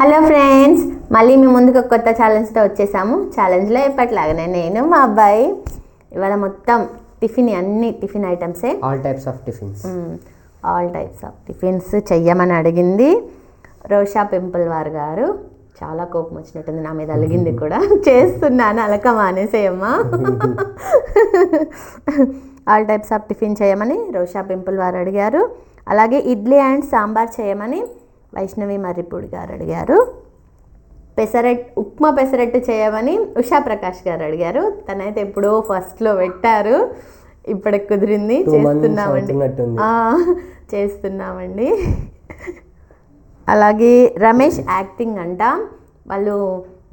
Hello friends, మళ్ళీ మీ ముందుకు ఒక కొత్త ఛాలెంజ్తో వచ్చేసాము. ఛాలెంజ్లో ఎప్పటిలాగానే నేను మా అబ్బాయి ఇవాళ మొత్తం అన్ని టిఫిన్ ఐటమ్సే, ఆల్ టైప్స్ ఆఫ్ టిఫిన్స్ చెయ్యమని అడిగింది రోషా పింపుల్ వార్ గారు. చాలా కోపం వచ్చినట్టుంది నా మీద, అలిగింది కూడా. చేస్తున్నాను, అలక మానేసేయమ్మా. ఆల్ టైప్స్ ఆఫ్ టిఫిన్ చేయమని రోషా పింపుల్ వారు అడిగారు. అలాగే ఇడ్లీ అండ్ సాంబార్ చేయమని వైష్ణవి మర్రిపూడి గారు అడిగారు. ఉప్మా పెసరట్టు చేయమని ఉషా ప్రకాష్ గారు అడిగారు. తనైతే ఎప్పుడో ఫస్ట్లో పెట్టారు, ఇప్పటికి కుదిరింది. చేస్తున్నామండి. అలాగే రమేష్ యాక్టింగ్ అంట, వాళ్ళు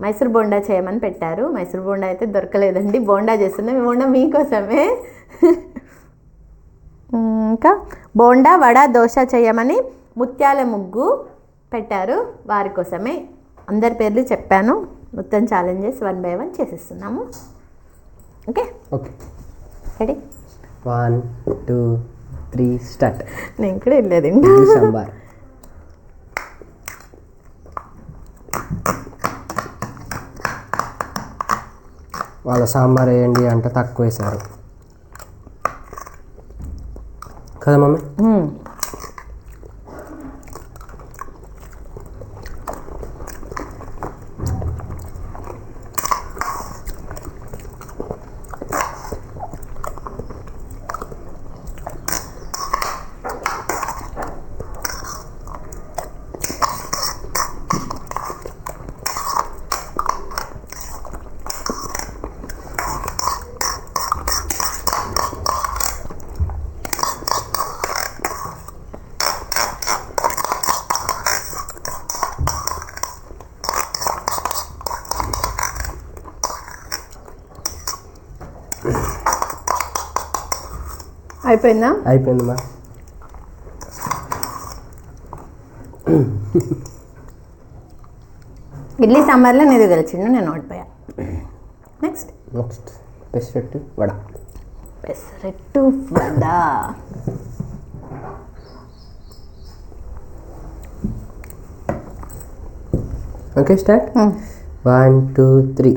మైసూర్ బోండా చేయమని పెట్టారు. మైసూర్ బోండా అయితే దొరకలేదండి, బోండా చేస్తున్నాం. బోండా మీకోసమే. ఇంకా బోండా వడ దోశ చేయమని ముత్యాల ముగ్గు పెట్టారు, వారి కోసమే. అందరి పేర్లు చెప్పాను. మొత్తం ఛాలెంజెస్ 1 by 1 చేసేస్తున్నాము. Okay ready? 1 2 3 స్టార్ట్. నేను కూడా వెళ్ళేది సాంబార్. వాళ్ళ సాంబార్ వేయండి అంటే తక్కువ వేశారు కదా మమ్మీ? అయిపోయిందమ్మా. ఇడ్లీ సాంబార్లో నేను గెలిచిండు, నేను ఓడిపోయా. Next pesarattu vada. Okay start. 1 2 3.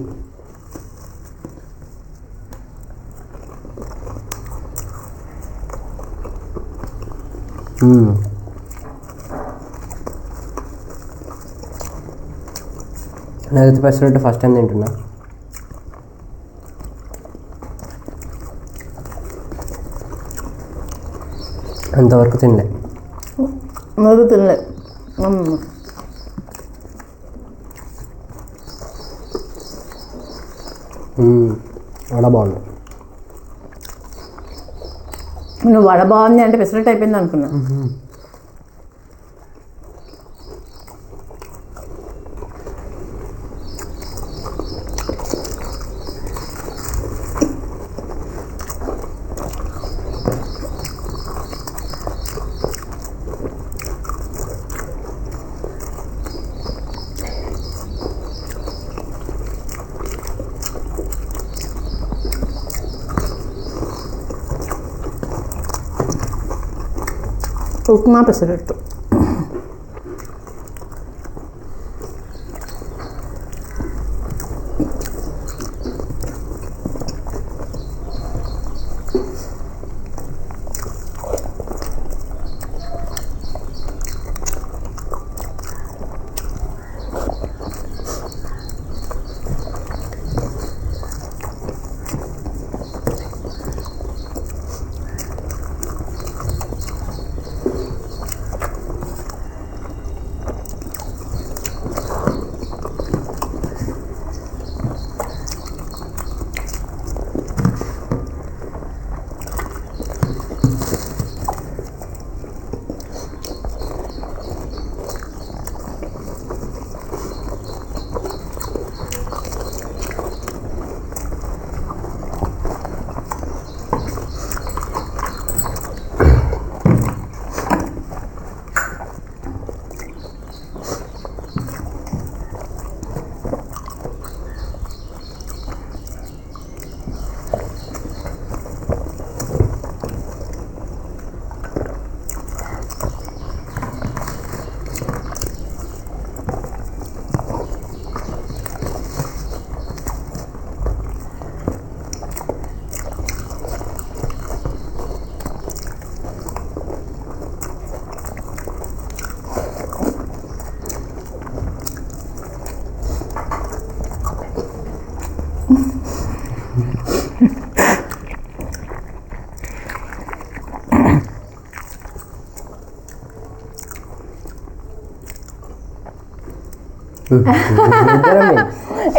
నాకైతే పెసరట్టు ఫస్ట్ టైం తింటున్నా. అంతవరకు తినలే. వడ బాగుంది. నువ్వు వడ బాగుంది అంటే పెసరట్టు అయిపోయింది అనుకున్నా. ఉప్మా పెసరట్టు.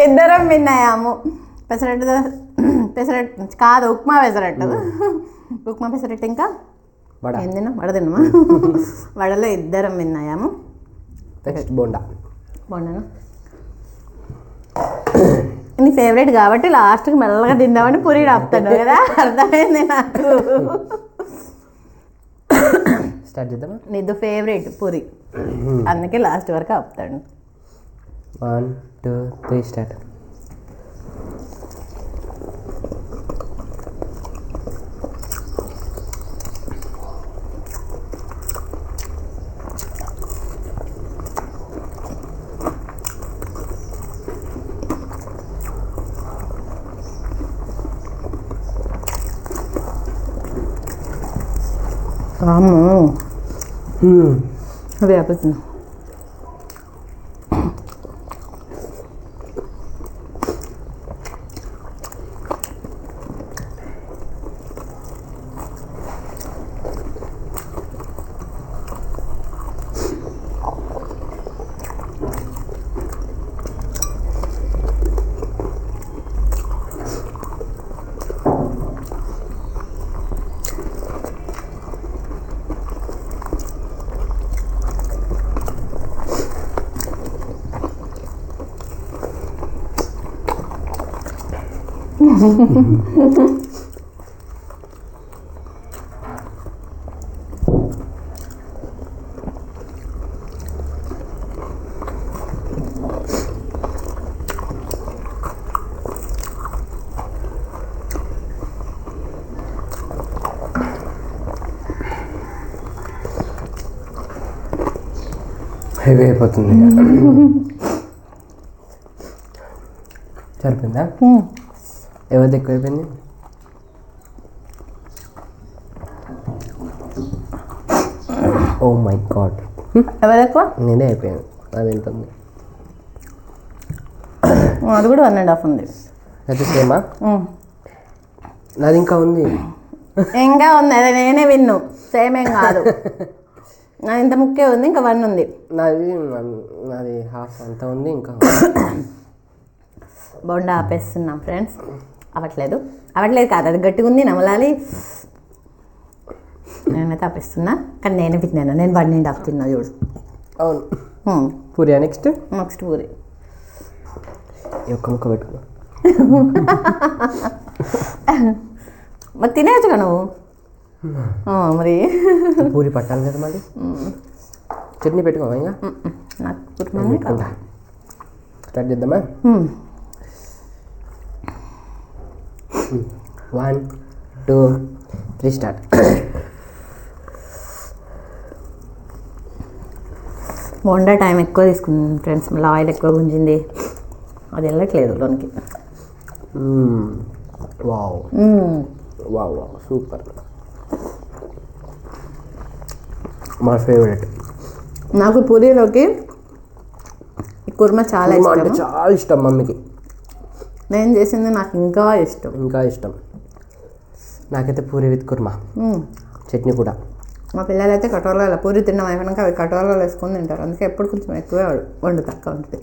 ఇద్దరం విన్నాయాము. పెసరట్టు పెసరట్టు కాదు, ఉప్మా పెసరట్టు. ఉప్మా పెసరట్టు ఇంకా ఏం తిన్నాం? వడ తిన్నామా? వడలో ఇద్దరం విన్నాయాము. బోండాను నీ ఫేవరెట్ కాబట్టి లాస్ట్కి మెల్లగా తిందామని పూరి ఆపుతాడు కదా, అర్థమైంది నాకు. స్టార్ట్ చేద్దామా? నీది ఫేవరెట్ పూరి, అందుకే లాస్ట్ వరకు ఆపుతాడు. 1 2 3 స్టార్ట్. అవి ఆపుతుంది. హెవీ అయిపోతుంది. సరిపోయిందా? ఎవరిది ఎక్కువ అయిపోయింది? ఓ మై గాడ్, ఎవరు ఎక్కువ? నేనే అయిపోయాను. అది ఉంటుంది, అది కూడా 1.5 ఉంది. అయితే సేమా? నాది ఇంకా ఉంది. ఇంకా ఉంది, అదే నేనే విన్ను. సేమ్ ఏం కాదు, నాది ఇంత ముక్కే ఉంది, ఇంకా 1 ఉంది. నాది హాఫ్ అంతా ఉంది ఇంకా. బోండా ఆపేస్తున్నాం ఫ్రెండ్స్. అవ్వట్లేదు కాదు, అది గట్టిగా ఉంది, నమలాలి. నేనైతే ఆపేస్తున్నా, కానీ నేనే తిన్నాను. నేను 1.5 తిన్నా చూడు. అవును. పూరియా నెక్స్ట్ పూరి. ఒక్క ముక్క పెట్టుకున్నా. మరి తినేయచ్చుగా నువ్వు. మరి పూరి పట్టాలి కదా మళ్ళీ. చట్నీ పెట్టుకోవా ఇంకా? నాకు స్టార్ట్ చేద్దామా? 1 2 3 స్టార్ట్. బోండా టైం ఎక్కువ తీసుకుంది ఫ్రెండ్స్, మళ్ళీ ఆయిల్ ఎక్కువ గుంజింది, అది వెళ్ళట్లేదు లోనికి. Wow wow wow, super. మా ఫేవరెట్. నాకు పూరీలోకి ఈ కుర్మా చాలా అంటే చాలా ఇష్టం మమ్మీకి. నేను చేసింది నాకు ఇంకా ఇష్టం. నాకైతే పూరి విత్ కుర్మా, చట్నీ కూడా. మా పిల్లలు అయితే కటోరాలో పూరి తిన్నాం అయిపోయినాక అవి కటోరాలో వేసుకొని తింటారు, అందుకే ఎప్పుడు కొంచెం ఎక్కువే వండు, తక్కువ ఉంటుంది.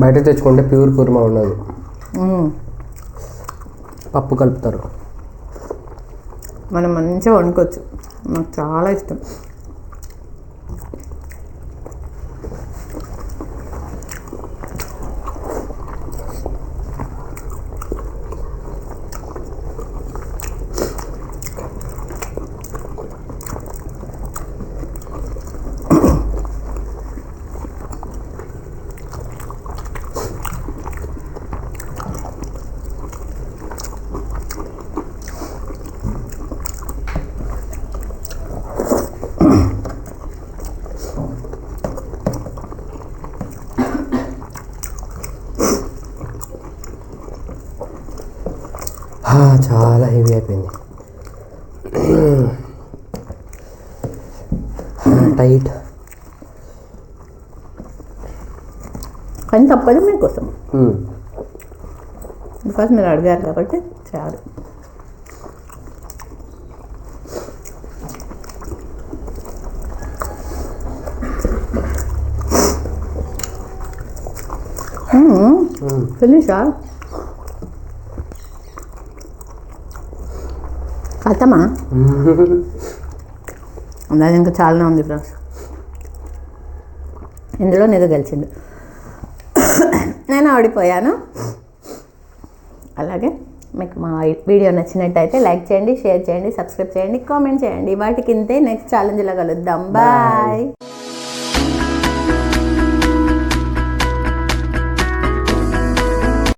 బయట తెచ్చుకుంటే ప్యూర్ కుర్మా ఉండదు, పప్పు కలుపుతారు. మనం మంచిగా వండుకోవచ్చు, నాకు చాలా ఇష్టం. చాలా హెవీ అయిపోయింది, టైట్. కానీ తప్పదు మీకోసం, బికాస్ మీరు అడిగారు కాబట్టి చాలు. ఫినిషా కథమా అది ఇంకా చాలానే ఉంది ఫ్రెండ్స్. ఇందులో నిజం గెలిచింది, నేను ఓడిపోయాను. అలాగే మీకు మా వీడియో నచ్చినట్టయితే లైక్ చేయండి, షేర్ చేయండి, సబ్స్క్రైబ్ చేయండి, కామెంట్ చేయండి. వాటికి ఇంతే నెక్స్ట్ ఛాలెంజ్లో కలుద్దాం. బాయ్.